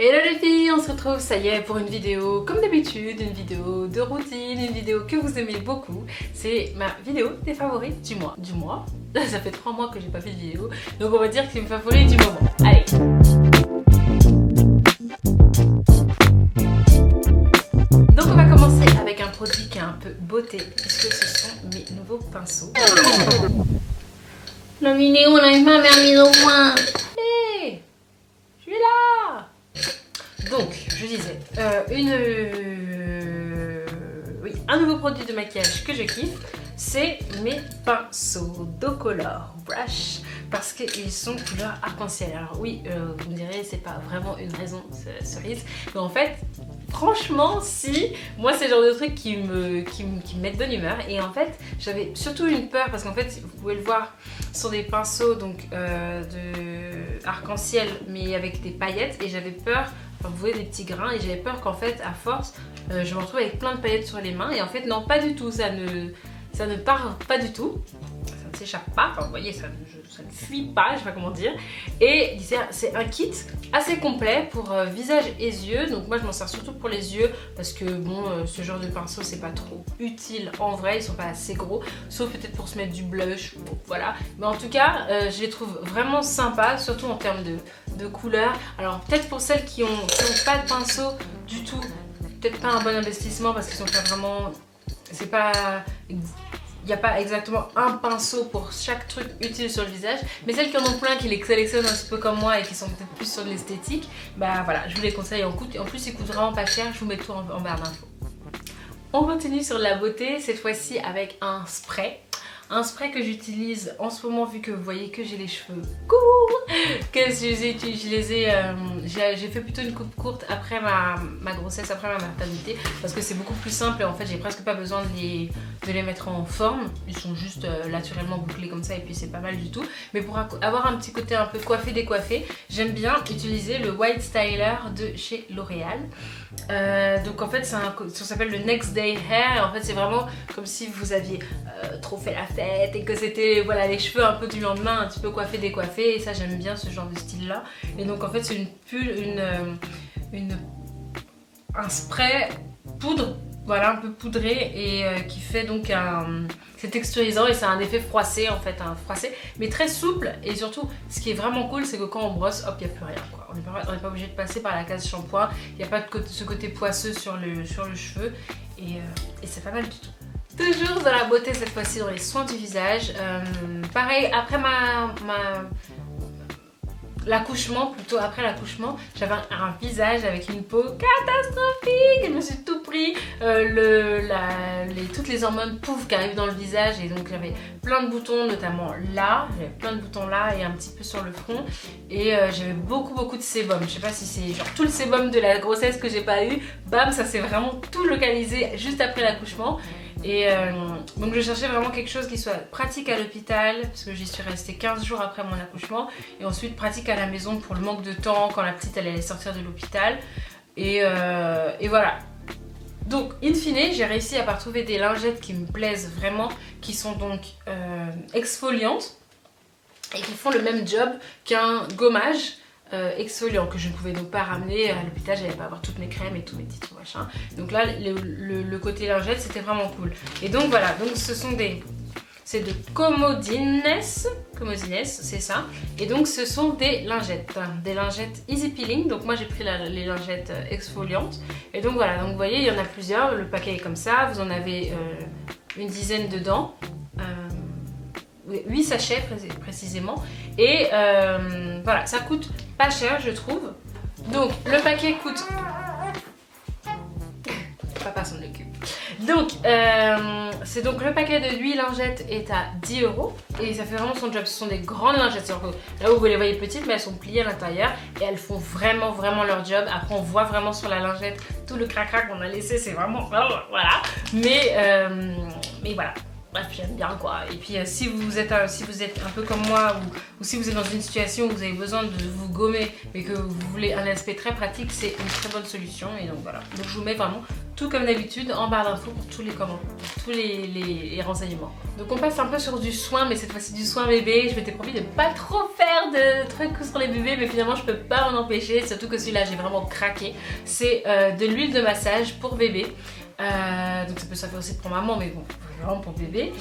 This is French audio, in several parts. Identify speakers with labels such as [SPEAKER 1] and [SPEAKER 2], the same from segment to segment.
[SPEAKER 1] Hello les filles, on se retrouve, ça y est, pour une vidéo comme d'habitude, une vidéo de routine, une vidéo que vous aimez beaucoup. C'est ma vidéo des favoris du mois. Ça fait 3 mois que j'ai pas fait de vidéo, donc on va dire que c'est mes favoris du moment. Allez. Donc on va commencer avec un produit qui est un peu beauté, puisque ce sont mes nouveaux pinceaux. La vidéo, on n'arrive pas à faire mise au point. Allez, je suis là. Donc, je disais, un nouveau produit de maquillage que je kiffe, c'est mes pinceaux Docolor Brush, parce qu'ils sont couleur arc-en-ciel. Alors oui, vous me direz, c'est pas vraiment une raison cerise, mais en fait, franchement, si, moi c'est le genre de truc qui me met de bonne humeur. Et en fait, j'avais surtout une peur, parce qu'en fait, vous pouvez le voir, ce sont des pinceaux donc de arc-en-ciel, mais avec des paillettes, et j'avais peur. Enfin, vous voyez des petits grains, et j'avais peur qu'en fait à force je me retrouve avec plein de paillettes sur les mains, et en fait non, pas du tout, ça ne part pas du tout, ça ne s'échappe pas, enfin vous voyez, ça ne fuit pas, je sais pas comment dire. Et c'est un kit assez complet pour visage et yeux, donc moi je m'en sers surtout pour les yeux, parce que bon, ce genre de pinceau c'est pas trop utile en vrai, ils sont pas assez gros, sauf peut-être pour se mettre du blush, bon, voilà. Mais en tout cas, je les trouve vraiment sympas, surtout en termes de couleurs. Alors peut-être pour celles qui ont pas de pinceau du tout, peut-être pas un bon investissement, parce qu'ils sont pas vraiment, c'est pas, il n'y a pas exactement un pinceau pour chaque truc utile sur le visage, mais celles qui en ont plein, qui les sélectionnent un petit peu comme moi et qui sont peut-être plus sur l'esthétique, bah voilà, je vous les conseille. En plus ils coûtent vraiment pas cher, je vous mets tout en barre d'infos. On continue sur la beauté, cette fois-ci avec un spray. Un spray que j'utilise en ce moment, vu que vous voyez que j'ai les cheveux courts, que j'ai fait plutôt une coupe courte après ma grossesse, après ma maternité, parce que c'est beaucoup plus simple et en fait j'ai presque pas besoin de les mettre en forme. Ils sont juste naturellement bouclés comme ça, et puis c'est pas mal du tout. Mais pour avoir un petit côté un peu coiffé décoiffé, j'aime bien utiliser le White Styler de chez L'Oréal. Donc en fait ça s'appelle le Next Day Hair, et en fait c'est vraiment comme si vous aviez trop fait la fête et que c'était voilà, les cheveux un peu du lendemain, un petit peu coiffés décoiffés, et ça j'aime bien ce genre de style là. Et donc en fait c'est un spray poudre, voilà, un peu poudré, et qui fait donc c'est texturisant, et c'est un effet froissé en fait, un froissé mais très souple. Et surtout ce qui est vraiment cool, c'est que quand on brosse, hop, il n'y a plus rien quoi. On n'est pas obligé de passer par la case shampoing, il n'y a pas ce côté poisseux sur le cheveu, et c'est pas mal du tout. Toujours dans la beauté, cette fois-ci dans les soins du visage. Pareil, après l'accouchement, plutôt après l'accouchement, j'avais un visage avec une peau catastrophique. Je me suis tout pris, toutes les hormones pouf qui arrivent dans le visage, et donc j'avais plein de boutons, notamment là, j'avais plein de boutons là et un petit peu sur le front, et j'avais beaucoup de sébum. Je sais pas si c'est genre tout le sébum de la grossesse que j'ai pas eu, bam, ça s'est vraiment tout localisé juste après l'accouchement. Et donc je cherchais vraiment quelque chose qui soit pratique à l'hôpital, parce que j'y suis restée 15 jours après mon accouchement, et ensuite pratique à la maison pour le manque de temps quand la petite elle allait sortir de l'hôpital, et voilà. Donc in fine, j'ai réussi à trouver des lingettes qui me plaisent vraiment, qui sont donc exfoliantes et qui font le même job qu'un gommage exfoliant, que je ne pouvais donc pas ramener à l'hôpital, j'allais pas avoir toutes mes crèmes et tous mes petits trucs machin. Donc là le côté lingette c'était vraiment cool. Et donc voilà, donc c'est de Comodines, c'est ça. Et donc ce sont des lingettes easy peeling. Donc moi j'ai pris les lingettes exfoliantes. Et donc voilà, donc vous voyez, il y en a plusieurs, le paquet est comme ça, vous en avez une dizaine dedans. 8 sachets précisément, et voilà, ça coûte pas cher je trouve. Donc le paquet coûte, papa s'en occupe. Donc c'est donc le paquet de 8 lingettes est à 10 €, et ça fait vraiment son job. Ce sont des grandes lingettes, là où vous les voyez petites, mais elles sont pliées à l'intérieur et elles font vraiment leur job. Après on voit vraiment sur la lingette tout le crac-crac qu'on a laissé, c'est vraiment voilà, mais voilà. Bref, j'aime bien quoi. Et puis si vous êtes un peu comme moi ou si vous êtes dans une situation où vous avez besoin de vous gommer mais que vous voulez un aspect très pratique, c'est une très bonne solution. Et donc voilà. Donc je vous mets vraiment tout comme d'habitude en barre d'infos pour tous les commentaires, tous les renseignements. Donc on passe un peu sur du soin, mais cette fois-ci du soin bébé. Je m'étais promis de pas trop faire de trucs sur les bébés, mais finalement je peux pas m'en empêcher. Surtout que celui-là j'ai vraiment craqué. C'est de l'huile de massage pour bébé. Donc ça peut se faire aussi pour maman, mais bon, vraiment pour bébé.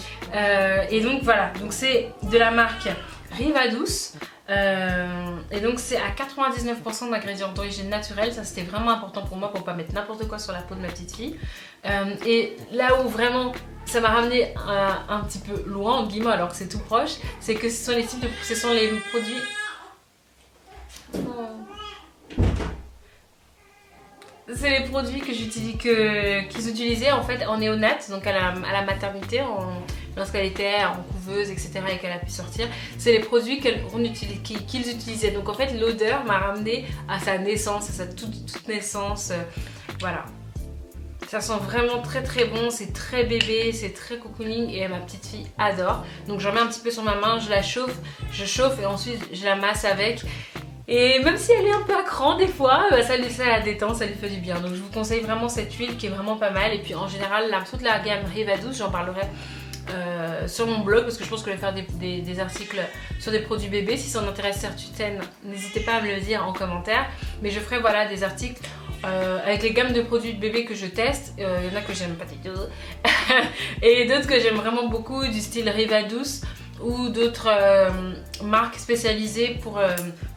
[SPEAKER 1] Et donc voilà, donc c'est de la marque Riva Douce. Et donc c'est à 99% d'ingrédients d'origine naturelle. Ça c'était vraiment important pour moi pour pas mettre n'importe quoi sur la peau de ma petite fille. Et là où vraiment ça m'a ramené un petit peu loin en guillemets alors que c'est tout proche, c'est que ce sont les produits. C'est les produits que qu'ils utilisaient en fait en néonate, donc à la maternité, lorsqu'elle était en couveuse, etc. et qu'elle a pu sortir. C'est les produits qu'ils utilisaient. Donc en fait l'odeur m'a ramené à sa naissance, à sa toute naissance. Voilà. Ça sent vraiment très très bon, c'est très bébé, c'est très cocooning et ma petite fille adore. Donc j'en mets un petit peu sur ma main, je la chauffe, je chauffe et ensuite je la masse avec. Et même si elle est un peu à cran des fois, ça la détend, ça lui fait du bien. Donc je vous conseille vraiment cette huile qui est vraiment pas mal. Et puis en général, toute la gamme Riva Douce, j'en parlerai sur mon blog parce que je pense que je vais faire des articles sur des produits bébés. Si ça en intéresse certaines, n'hésitez pas à me le dire en commentaire. Mais je ferai voilà des articles avec les gammes de produits de bébé que je teste. Il y en a que j'aime pas du tout et d'autres que j'aime vraiment beaucoup du style Riva Douce ou d'autres marques spécialisées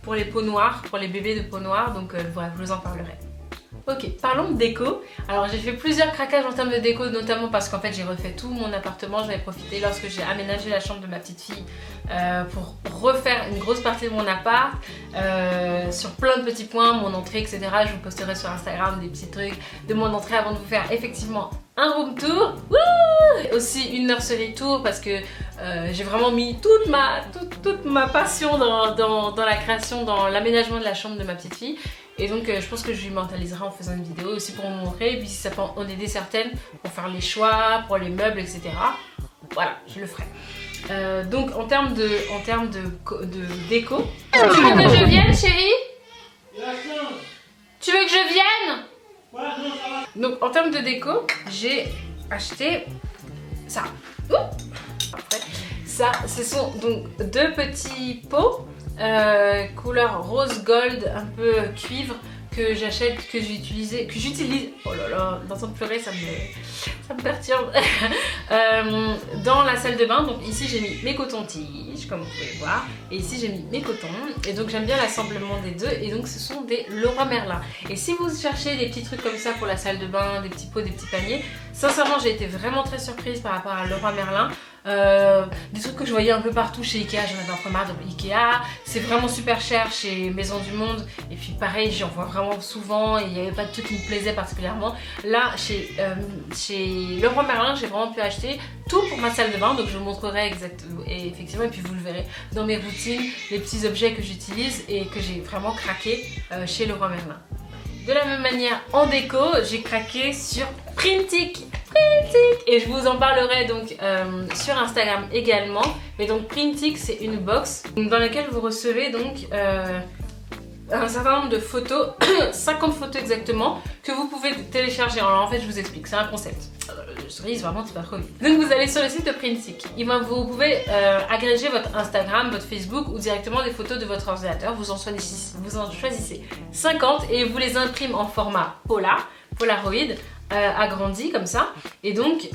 [SPEAKER 1] pour les peaux noires, pour les bébés de peau noire. Donc voilà, je vous en parlerai. Ok, parlons de déco. Alors j'ai fait plusieurs craquages en termes de déco, notamment parce qu'en fait j'ai refait tout mon appartement. J'avais profité lorsque j'ai aménagé la chambre de ma petite fille pour refaire une grosse partie de mon appart sur plein de petits points, mon entrée, etc. Je vous posterai sur Instagram des petits trucs de mon entrée avant de vous faire effectivement un room tour. Wouh! Aussi une nursery tour parce que j'ai vraiment mis toute ma passion dans la création, dans l'aménagement de la chambre de ma petite fille. Et donc je pense que je l'immortaliserai en faisant une vidéo aussi pour vous montrer. Et puis si ça peut en aider certaines pour faire les choix, pour les meubles, etc. Voilà, je le ferai. Donc en termes de déco. Tu veux que je vienne, chérie? Tu veux que je vienne? Donc en termes de déco, j'ai acheté ça. Ça, ce sont donc deux petits pots couleur rose gold, un peu cuivre, que j'achète, que j'utilise. Oh là là, d'entendre pleurer, ça me perturbe. Dans la salle de bain. Donc ici j'ai mis mes cotons-tiges, comme vous pouvez le voir, et ici j'ai mis mes cotons. Et donc j'aime bien l'assemblement des deux. Et donc ce sont des Leroy Merlin. Et si vous cherchez des petits trucs comme ça pour la salle de bain, des petits pots, des petits paniers, sincèrement j'ai été vraiment très surprise par rapport à Leroy Merlin. Des trucs que je voyais un peu partout chez Ikea, j'en avais un peu marre de Ikea. C'est vraiment super cher chez Maison du Monde. Et puis pareil, j'en vois vraiment souvent et il n'y avait pas de truc qui me plaisait particulièrement. Là, chez Leroy Merlin, j'ai vraiment pu acheter tout pour ma salle de bain. Donc je vous montrerai exactement, et effectivement, et puis vous le verrez dans mes routines, les petits objets que j'utilise et que j'ai vraiment craqué chez Leroy Merlin. De la même manière, en déco, j'ai craqué sur Printic. Et je vous en parlerai donc sur Instagram également. Mais donc Printic, c'est une box dans laquelle vous recevez donc un certain nombre de photos, 50 photos exactement, que vous pouvez télécharger. Alors en fait je vous explique, c'est un concept. Cerise, vraiment c'est pas trop vite. Donc vous allez sur le site de Printic. Vous pouvez agréger votre Instagram, votre Facebook ou directement des photos de votre ordinateur. Vous en choisissez 50 et vous les imprimez en format Polaroid. Agrandi comme ça. Et donc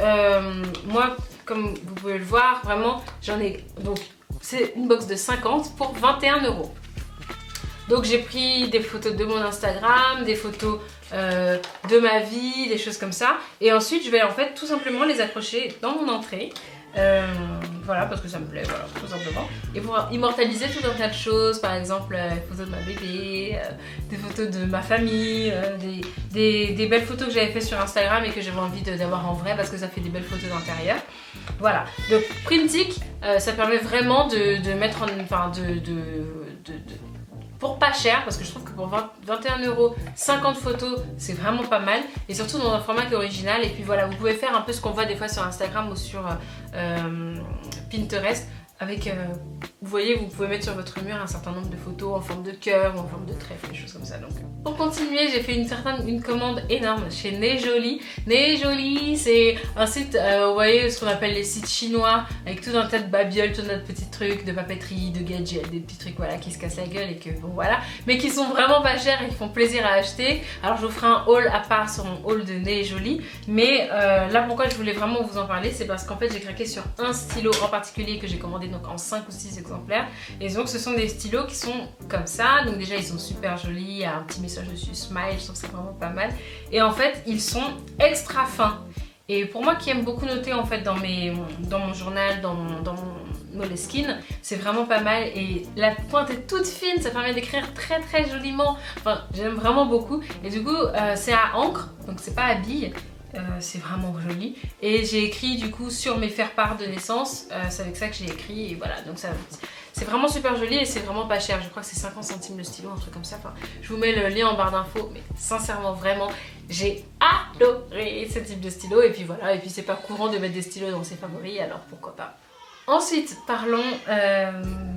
[SPEAKER 1] moi, comme vous pouvez le voir, vraiment j'en ai, donc c'est une box de 50 pour 21 €. Donc j'ai pris des photos de mon Instagram, des photos de ma vie, des choses comme ça. Et ensuite je vais en fait tout simplement les accrocher dans mon entrée. Voilà, parce que ça me plaît, voilà, tout simplement. Et pour immortaliser tout un tas de choses, par exemple des photos de ma bébé, des photos de ma famille, des belles photos que j'avais fait sur Instagram et que j'avais envie d'avoir en vrai parce que ça fait des belles photos d'intérieur. Voilà, donc Printic, ça permet vraiment de mettre en, enfin pour pas cher, parce que je trouve que pour 21 €, 50 photos, c'est vraiment pas mal. Et surtout dans un format qui est original. Et puis voilà, vous pouvez faire un peu ce qu'on voit des fois sur Instagram ou sur Pinterest. Avec, vous voyez, vous pouvez mettre sur votre mur un certain nombre de photos en forme de cœur ou en forme de trèfle, des choses comme ça. Donc, pour continuer, j'ai fait une commande énorme chez Nejoli. Nejoli, c'est un site, vous voyez, ce qu'on appelle les sites chinois, avec tout un tas de babioles, tout un tas de petits trucs, de papeterie, de gadgets, des petits trucs voilà, qui se cassent la gueule et que, bon voilà, mais qui sont vraiment pas chers et qui font plaisir à acheter. Alors, je vous ferai un haul à part sur mon haul de Nejoli, mais là, pourquoi je voulais vraiment vous en parler, c'est parce qu'en fait, j'ai craqué sur un stylo en particulier que j'ai commandé donc en 5 ou 6 exemplaires. Et donc ce sont des stylos qui sont comme ça. Donc déjà ils sont super jolis, il y a un petit message dessus, smile, je trouve ça vraiment pas mal. Et en fait ils sont extra fins. Et pour moi qui aime beaucoup noter en fait dans mon journal, dans mon Moleskine, c'est vraiment pas mal. Et la pointe est toute fine, ça permet d'écrire très très joliment. Enfin j'aime vraiment beaucoup. Et du coup c'est à encre, donc c'est pas à bille. C'est vraiment joli et j'ai écrit du coup sur mes faire-part de naissance, c'est avec ça que j'ai écrit et voilà, donc ça c'est vraiment super joli et c'est vraiment pas cher, je crois que c'est 50 centimes le stylo, un truc comme ça. Enfin, je vous mets le lien en barre d'infos, mais sincèrement vraiment j'ai adoré ce type de stylo. Et puis voilà, et puis c'est pas courant de mettre des stylos dans ses favoris, alors pourquoi pas. Ensuite, parlons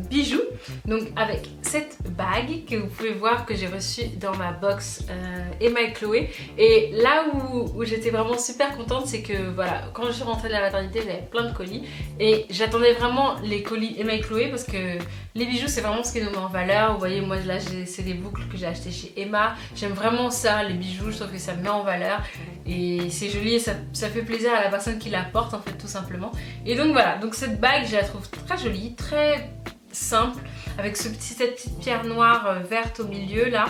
[SPEAKER 1] bijoux, donc avec cette bague que vous pouvez voir que j'ai reçue dans ma box Emma et Chloé. Et là où j'étais vraiment super contente, c'est que voilà, quand je suis rentrée de la maternité, j'avais plein de colis et j'attendais vraiment les colis Emma et Chloé parce que les bijoux c'est vraiment ce qui nous met en valeur. Vous voyez, moi là c'est des boucles que j'ai achetées chez Emma, j'aime vraiment ça, les bijoux, je trouve que ça me met en valeur et c'est joli et ça fait plaisir à la personne qui la porte en fait, tout simplement. Et donc voilà, donc cette bague je la trouve très jolie, très simple, avec cette petite pierre noire verte au milieu là.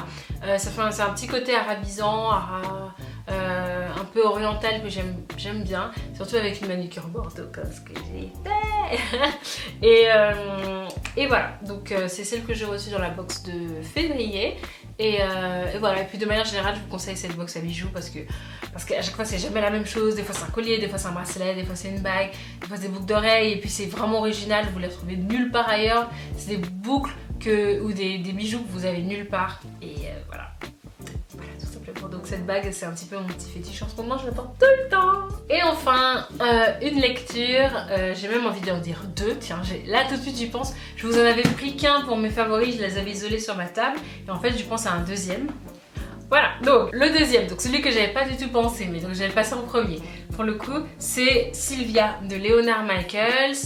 [SPEAKER 1] C'est un petit côté arabisant, un peu oriental que j'aime bien, surtout avec une manucure bordeaux comme ce que j'ai fait. Et voilà, donc c'est celle que j'ai reçue dans la box de février. Et voilà, et puis de manière générale je vous conseille cette box à bijoux parce qu'à chaque fois c'est jamais la même chose. Des fois c'est un collier, des fois c'est un bracelet, des fois c'est une bague, des fois c'est des boucles d'oreilles. Et puis c'est vraiment original, vous la trouvez nulle part ailleurs. C'est des boucles ou des bijoux que vous avez nulle part. Et voilà. Voilà, tout simplement. Donc cette bague c'est un petit peu mon petit fétiche en ce moment, je la porte tout le temps. Et enfin une lecture, j'ai même envie d'en dire deux. Tiens, là tout de suite j'y pense. Je vous en avais pris qu'un pour mes favoris, je les avais isolés sur ma table. Et en fait je pense à un deuxième. Voilà, donc le deuxième, donc celui que j'avais pas du tout pensé, mais donc j'allais le passer en premier. Pour le coup, c'est Sylvia de Leonard Michaels.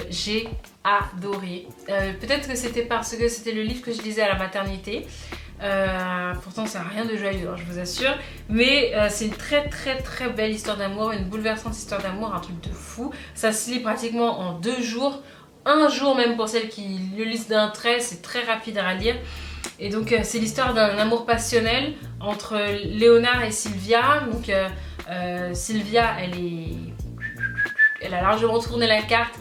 [SPEAKER 1] J'ai adoré. Peut-être que c'était parce que c'était le livre que je lisais à la maternité. Pourtant ça n'a rien de joyeux, hein, je vous assure. Mais c'est une très belle histoire d'amour, une bouleversante histoire d'amour, un truc de fou. Ça se lit pratiquement en 2 jours. Un jour même pour celles qui le lisent d'un trait, c'est très rapide à lire. Et donc c'est l'histoire d'un amour passionnel entre Léonard et Sylvia. Donc Sylvia, elle a largement tourné la carte.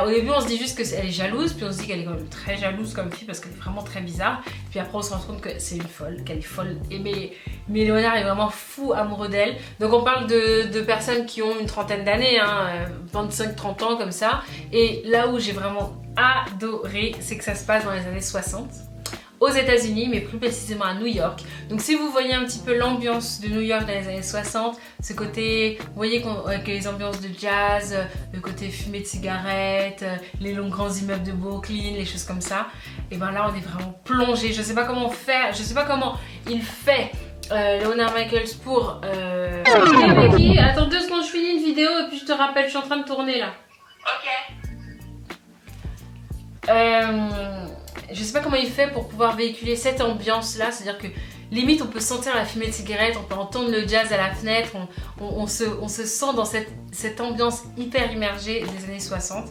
[SPEAKER 1] Au début on se dit juste qu'elle est jalouse, puis on se dit qu'elle est quand même très jalouse comme fille parce qu'elle est vraiment très bizarre. Puis après on se rend compte que c'est une folle, qu'elle est folle. Mais Léonard est vraiment fou amoureux d'elle. Donc on parle de personnes qui ont une trentaine d'années, hein, 25-30 ans comme ça. Et là où j'ai vraiment adoré, c'est que ça se passe dans les années 60. Aux États-Unis, mais plus précisément à New York. Donc si vous voyez un petit peu l'ambiance de New York dans les années 60, ce côté, vous voyez avec les ambiances de jazz, le côté fumée de cigarettes, les longs grands immeubles de Brooklyn, les choses comme ça, et ben là on est vraiment plongé. Je sais pas comment faire, je sais pas comment il fait Leonard Michaels pour... Ok Becky, attends 2 secondes, je finis une vidéo et puis je te rappelle, je suis en train de tourner là.
[SPEAKER 2] Ok.
[SPEAKER 1] Je sais pas comment il fait pour pouvoir véhiculer cette ambiance là, c'est à dire que limite on peut sentir la fumée de cigarette, on peut entendre le jazz à la fenêtre, on se sent dans cette ambiance hyper immergée des années 60.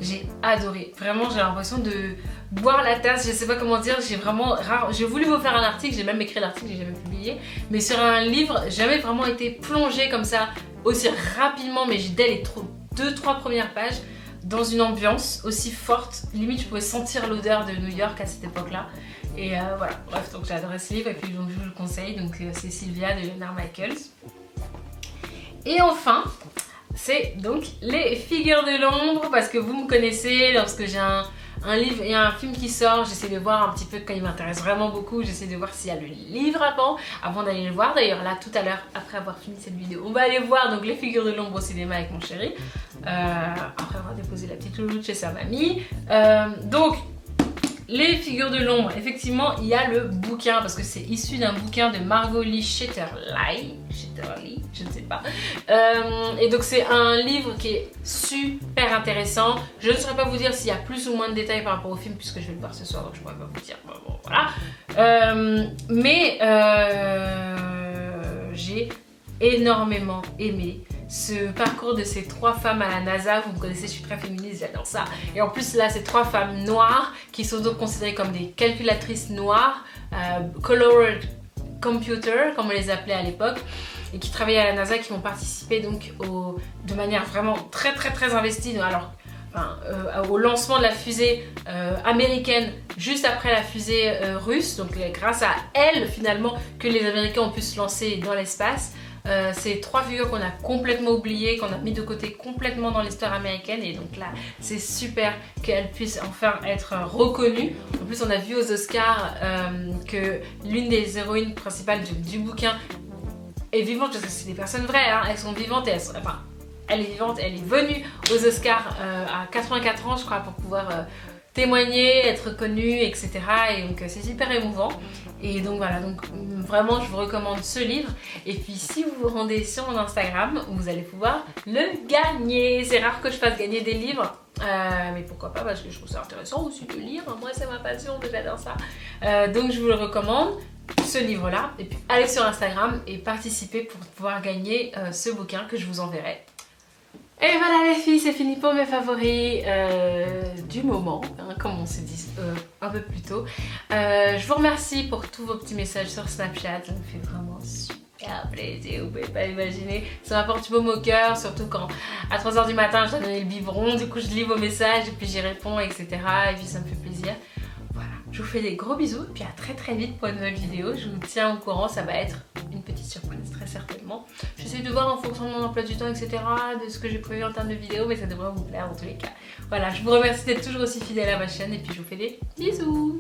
[SPEAKER 1] J'ai adoré, vraiment j'ai l'impression de boire la tasse, je sais pas comment dire, j'ai voulu vous faire un article, j'ai même écrit l'article, j'ai jamais publié, mais sur un livre, j'ai jamais vraiment été plongée comme ça aussi rapidement, mais dès les 2-3 premières pages, dans une ambiance aussi forte, limite je pouvais sentir l'odeur de New York à cette époque-là. Et voilà, bref, donc j'ai adoré ce livre et puis donc, je vous le conseille, donc c'est Sylvia de Leonard Michaels. Et enfin, c'est donc les figures de l'ombre, parce que vous me connaissez, lorsque j'ai un livre et un film qui sort, j'essaie de voir un petit peu quand il m'intéresse vraiment beaucoup, j'essaie de voir s'il y a le livre avant d'aller le voir. D'ailleurs là tout à l'heure, après avoir fini cette vidéo, on va aller voir donc Les Figures de l'ombre au cinéma avec mon chéri, après avoir déposé la petite louloute chez sa mamie. Donc Les Figures de l'ombre, effectivement il y a le bouquin parce que c'est issu d'un bouquin de Margot-Lee Shetterly, je ne sais pas. Et donc c'est un livre qui est super intéressant. Je ne saurais pas vous dire s'il y a plus ou moins de détails par rapport au film puisque je vais le voir ce soir, donc je ne pourrais pas vous dire. Bon, voilà. J'ai énormément aimé ce parcours de ces 3 femmes à la NASA. Vous me connaissez, je suis très féministe, j'adore ça. Et en plus là, ces 3 femmes noires qui sont donc considérées comme des calculatrices noires, colored computer comme on les appelait à l'époque, et qui travaillaient à la NASA, qui vont participer donc de manière vraiment très investie. Au lancement de la fusée américaine juste après la fusée russe, donc grâce à elles finalement que les Américains ont pu se lancer dans l'espace. C'est 3 figures qu'on a complètement oubliées, qu'on a mis de côté complètement dans l'histoire américaine, et donc là c'est super qu'elles puissent enfin être reconnues. En plus on a vu aux Oscars que l'une des héroïnes principales du bouquin est vivante, parce que c'est des personnes vraies, hein, elles sont vivantes et elle est vivante, elle est venue aux Oscars à 84 ans je crois pour pouvoir témoigner, être connue, etc. Et donc c'est super émouvant. Et donc voilà, donc vraiment je vous recommande ce livre. Et puis si vous vous rendez sur mon Instagram, vous allez pouvoir le gagner. C'est rare que je fasse gagner des livres. Mais pourquoi pas, parce que je trouve ça intéressant aussi de lire. Moi c'est ma passion, j'adore ça. Donc je vous le recommande, ce livre là. Et puis allez sur Instagram et participez pour pouvoir gagner ce bouquin que je vous enverrai. Et voilà les filles, c'est fini pour mes favoris du moment, hein, comme on s'est dit un peu plus tôt. Je vous remercie pour tous vos petits messages sur Snapchat, ça me fait vraiment super plaisir, vous pouvez pas imaginer. Ça m'apporte du baume au cœur, surtout quand à 3 h du matin je dois donner le biberon, du coup je lis vos messages et puis j'y réponds, etc. Et puis ça me fait plaisir. Voilà, je vous fais des gros bisous et puis à très vite pour une nouvelle vidéo. Je vous tiens au courant, ça va être une petite surprise très certainement. J'essaie de voir en fonction de mon emploi du temps, etc. de ce que j'ai prévu en termes de vidéos, mais ça devrait vous plaire dans tous les cas. Voilà, je vous remercie d'être toujours aussi fidèle à ma chaîne et puis je vous fais des bisous.